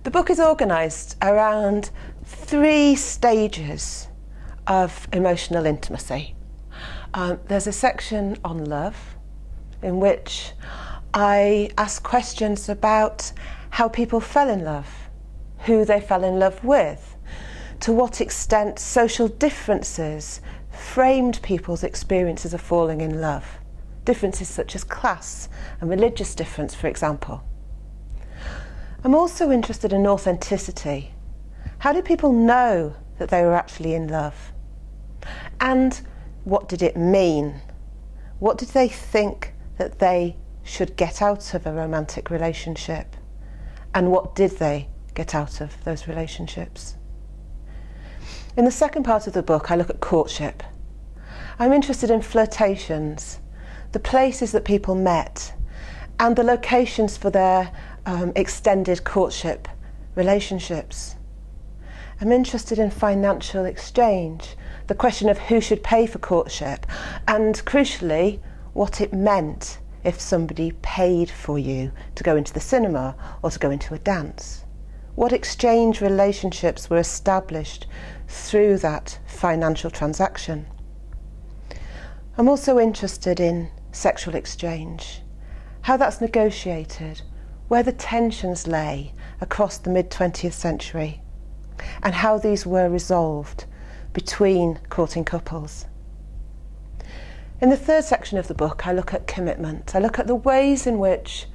The book is organised around 3 stages of emotional intimacy. There's a section on love in which I ask questions about how people fell in love, who they fell in love with, to what extent social differences framed people's experiences of falling in love. Differences such as class and religious difference, for example. I'm also interested in authenticity. How do people know that they were actually in love? And what did it mean? What did they think that they should get out of a romantic relationship? And what did they get out of those relationships? In the second part of the book, I look at courtship. I'm interested in flirtations, the places that people met, and the locations for their extended courtship relationships. I'm interested in financial exchange, the question of who should pay for courtship, and crucially, what it meant if somebody paid for you to go into the cinema or to go into a dance. What exchange relationships were established through that financial transaction. I'm also interested in sexual exchange, how that's negotiated, where the tensions lay across the mid-20th century, and how these were resolved between courting couples. In the third section of the book, I look at commitment. I look at the ways in which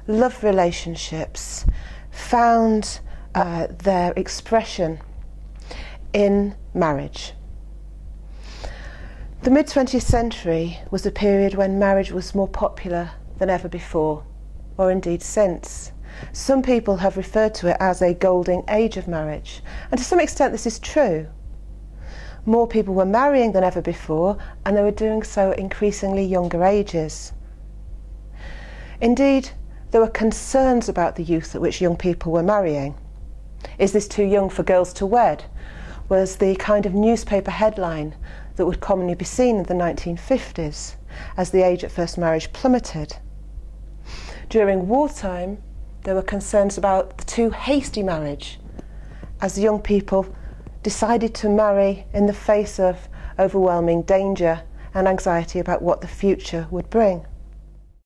love relationships found their expression in marriage. The mid-20th century was a period when marriage was more popular than ever before, or indeed since. Some people have referred to it as a golden age of marriage, and to some extent this is true. More people were marrying than ever before, and they were doing so at increasingly younger ages. Indeed, there were concerns about the youth at which young people were marrying. Is this too young for girls to wed? Was the kind of newspaper headline that would commonly be seen in the 1950s as the age at first marriage plummeted. During wartime, there were concerns about the too hasty marriage, as young people decided to marry in the face of overwhelming danger and anxiety about what the future would bring.